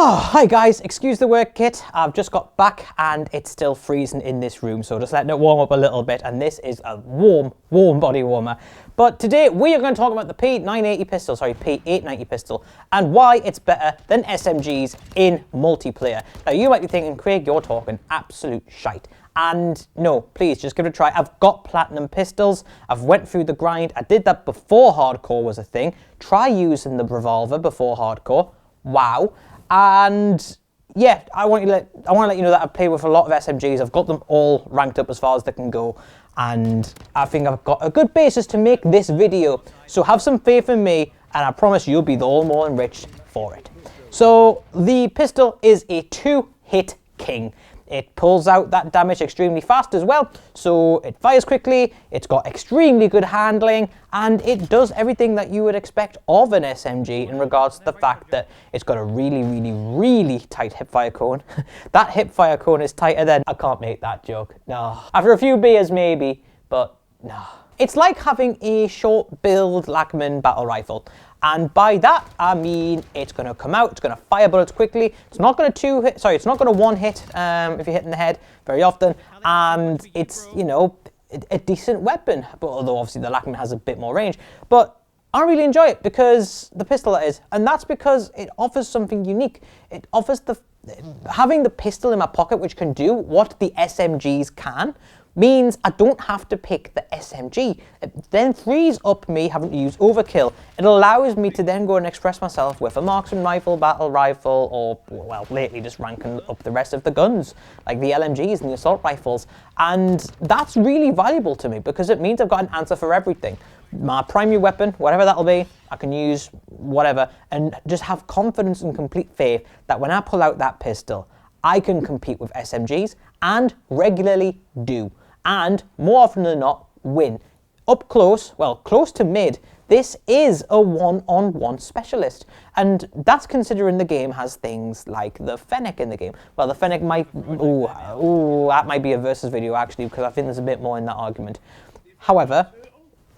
Oh, hi guys, excuse the work kit. I've just got back and it's still freezing in this room, so just letting it warm up a little bit, and this is a warm body warmer. But today we are going to talk about the P890 pistol, and why it's better than SMGs in multiplayer. Now you might be thinking, Craig, you're talking absolute shite. And no, please, just give it a try. I've got platinum pistols. I've went through the grind. I did that before hardcore was a thing. Try using the revolver before hardcore. Wow. And yeah, I want to let you know that I've played with a lot of SMGs. I've got them all ranked up as far as they can go, and I think I've got a good basis to make this video. So have some faith in me, and I promise you'll be all more enriched for it. So the pistol is a 2-hit king. It pulls out that damage extremely fast as well, so it fires quickly, it's got extremely good handling, and it does everything that you would expect of an SMG in regards to the fact that it's got a really tight hipfire cone. That hipfire cone is tighter than... I can't make that joke, no. After a few beers maybe, but no. It's like having a short build Lackman battle rifle. And by that, I mean it's going to come out, it's going to fire bullets quickly, it's not going to it's not going to one hit if you're hitting the head very often, and it's, you know, a decent weapon, but although obviously the Lackman has a bit more range. But I really enjoy it because the pistol that is, and that's because it offers something unique. It offers having the pistol in my pocket, which can do what the SMGs can, means I don't have to pick the SMG. It then frees up me having to use overkill. It allows me to then go and express myself with a marksman rifle, battle rifle, or, well, lately just ranking up the rest of the guns, like the LMGs and the assault rifles. And that's really valuable to me because it means I've got an answer for everything. My primary weapon, whatever that'll be, I can use whatever, and just have confidence and complete faith that when I pull out that pistol, I can compete with SMGs, and regularly do. And more often than not, win. Up close, well, close to mid, this is a one-on-one specialist. And that's considering the game has things like the Fennec in the game. Well, the Fennec might, that might be a versus video actually, because I think there's a bit more in that argument. However,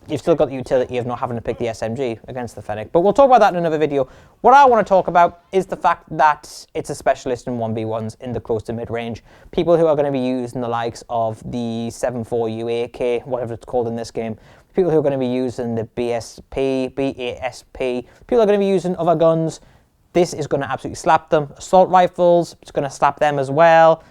you've still got the utility of not having to pick the SMG against the Fennec. But we'll talk about that in another video. What I want to talk about is the fact that it's a specialist in 1v1s in the close to mid-range. People who are going to be using the likes of the 7.4 UAK, whatever it's called in this game. People who are going to be using the BSP, BASP. People are going to be using other guns. This is going to absolutely slap them. Assault rifles, it's going to slap them as well.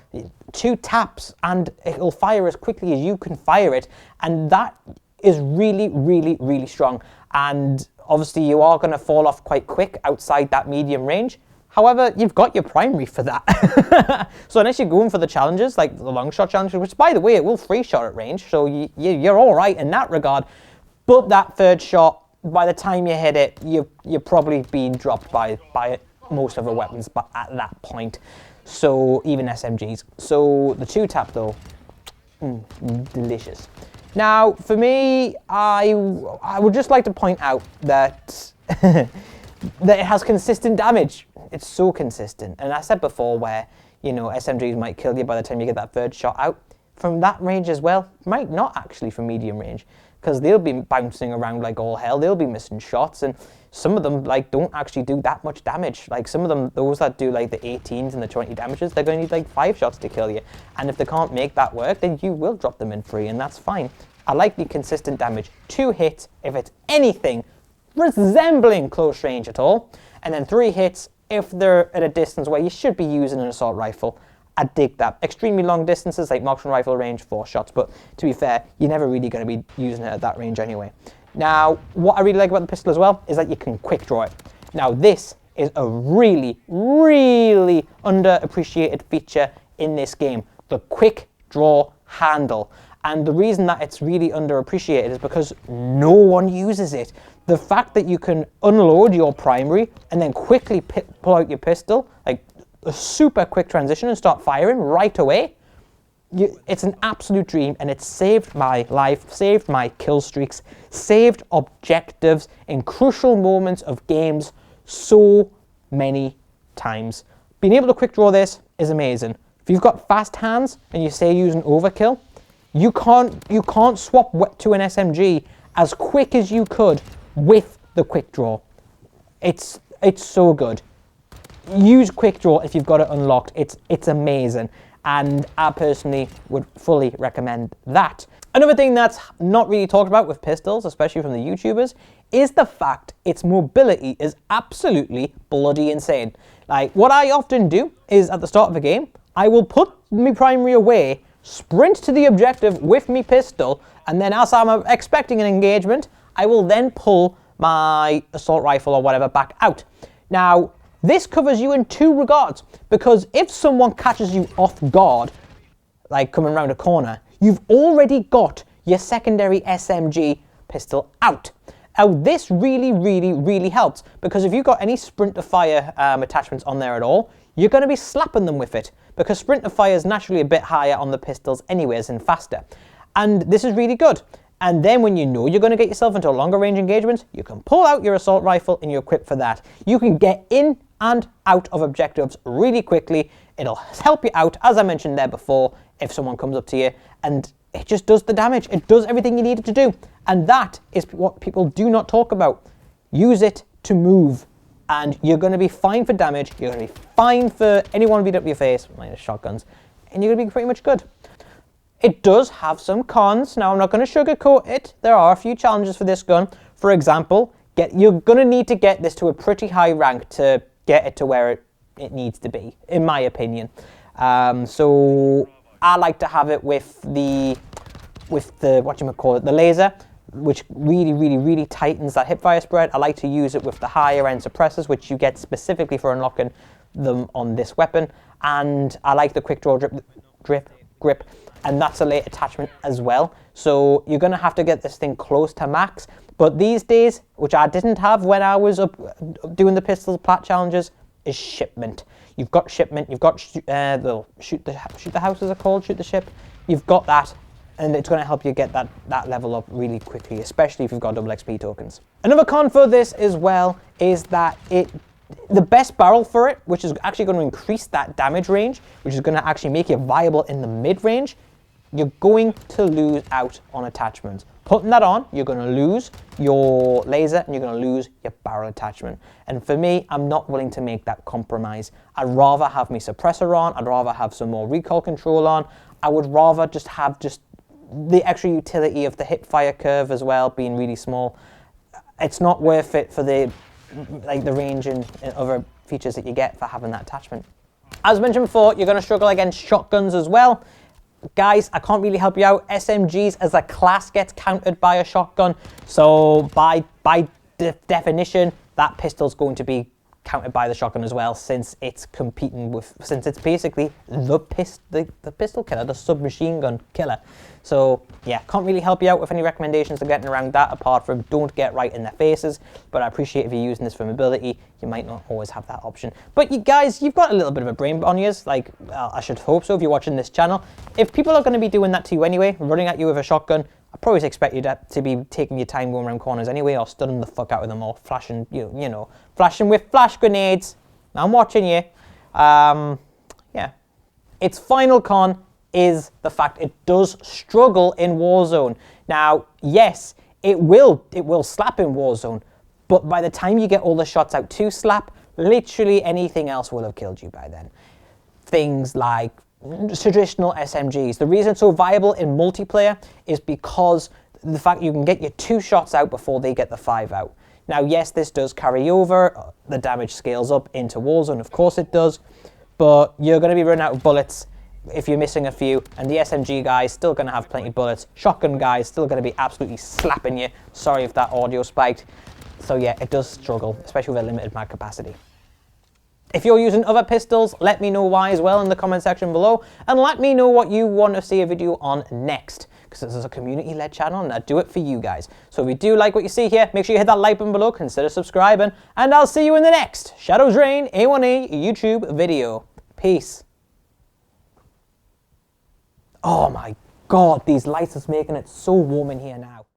2 taps and it'll fire as quickly as you can fire it. And that is really strong, and obviously you are going to fall off quite quick outside that medium range. However, you've got your primary for that. So unless you're going for the challenges, like the long shot challenges, which by the way, it will 3-shot at range, so you're all right in that regard. But that 3rd shot, by the time you hit it, you're probably being dropped by most of the weapons but at that point. So even SMGs. So the 2-tap though, delicious. Now, for me, I would just like to point out that that it has consistent damage. It's so consistent. And I said before where, you know, SMGs might kill you by the time you get that 3rd shot out. From that range as well, might not actually from medium range, because they'll be bouncing around like all hell. They'll be missing shots, and some of them like don't actually do that much damage. Like some of them, those that do like the 18s and the 20 damages, they're going to need like 5 shots to kill you. And if they can't make that work, then you will drop them in free, and that's fine. I like the consistent damage. 2 hits if it's anything resembling close range at all, and then 3 hits if they're at a distance where you should be using an assault rifle. I dig that. Extremely long distances like marksman rifle range, 4 shots, but to be fair, you're never really going to be using it at that range anyway. Now, what I really like about the pistol as well is that you can quick draw it. Now, this is a really underappreciated feature in this game, the quick draw handle. And the reason that it's really underappreciated is because no one uses it. The fact that you can unload your primary and then quickly pull out your pistol, like a super quick transition, and start firing right away, it's an absolute dream, and it's saved my life, saved my kill streaks, saved objectives in crucial moments of games so many times. Being able to quick draw this is amazing. If you've got fast hands and you say using overkill, you can't swap to an SMG as quick as you could with the quick draw. It's so good. use quick draw if you've got it unlocked. It's amazing, and I personally would fully recommend that. Another thing that's not really talked about with pistols, especially from the YouTubers, is the fact its mobility is absolutely bloody insane. Like, what I often do is at the start of a game, I will put my primary away, sprint to the objective with me pistol, and then as I'm expecting an engagement, I will then pull my assault rifle or whatever back out. Now, this covers you in two regards, because if someone catches you off guard, like coming around a corner, you've already got your secondary SMG pistol out. Now, this really helps, because if you've got any sprint to fire attachments on there at all, you're going to be slapping them with it, because sprint to fire is naturally a bit higher on the pistols anyways and faster. And this is really good. And then when you know you're going to get yourself into a longer range engagement, you can pull out your assault rifle and you're equipped for that. You can get in and out of objectives really quickly. It'll help you out, as I mentioned there before, if someone comes up to you, and it just does the damage. It does everything you need it to do. And that is what people do not talk about. Use it to move, and you're going to be fine for damage. You're going to be fine for anyone beat up your face, minus shotguns, and you're going to be pretty much good. It does have some cons. Now, I'm not going to sugarcoat it. There are a few challenges for this gun. For example, you're going to need to get this to a pretty high rank to get it to where it needs to be, in my opinion. So I like to have it with the the laser, which really tightens that hipfire spread. I like to use it with the higher end suppressors, which you get specifically for unlocking them on this weapon. And I like the quick draw grip, and that's a late attachment as well. So you're going to have to get this thing close to max. But these days, which I didn't have when I was up doing the pistol plat challenges, is shipment. You've got shipment. You've got shoot the house, is it called? Shoot the ship. You've got that, and it's going to help you get that level up really quickly, especially if you've got double XP tokens. Another con for this as well is that the best barrel for it, which is actually going to increase that damage range, which is going to actually make you viable in the mid-range, you're going to lose out on attachments. Putting that on, you're going to lose your laser and you're going to lose your barrel attachment. And for me, I'm not willing to make that compromise. I'd rather have my suppressor on. I'd rather have some more recoil control on. I would rather just have the extra utility of the hip fire curve as well, being really small. It's not worth it for the range and other features that you get for having that attachment. As mentioned before, you're going to struggle against shotguns as well. Guys, I can't really help you out. SMGs as a class gets countered by a shotgun, so by definition, that pistol's going to be countered by the shotgun as well, since it's basically the pistol killer, the submachine gun killer. So yeah, can't really help you out with any recommendations of getting around that, apart from don't get right in their faces. But I appreciate if you're using this for mobility, you might not always have that option. But you guys, you've got a little bit of a brain on you, like, well, I should hope so if you're watching this channel. If people are going to be doing that to you anyway, running at you with a shotgun, I probably expect you to be taking your time going around corners anyway, or stunning the fuck out of them, or flashing, you know, flashing with flash grenades. I'm watching you. Yeah. Its final con is the fact it does struggle in Warzone. Now, yes, it will slap in Warzone, but by the time you get all the shots out to slap, literally anything else will have killed you by then. Things like traditional SMGs. The reason it's so viable in multiplayer is because the fact you can get your 2 shots out before they get the 5 out. Now, yes, this does carry over. The damage scales up into Warzone, of course it does, but you're going to be running out of bullets if you're missing a few, and the SMG guy's still going to have plenty of bullets. Shotgun guy's still going to be absolutely slapping you. Sorry if that audio spiked. So yeah, it does struggle, especially with a limited mag capacity. If you're using other pistols, let me know why as well in the comment section below, and let me know what you want to see a video on next, because this is a community-led channel and I do it for you guys. So if you do like what you see here, make sure you hit that like button below, consider subscribing, and I'll see you in the next ShadowsReign A1A YouTube video. Peace. Oh my God, these lights is making it so warm in here now.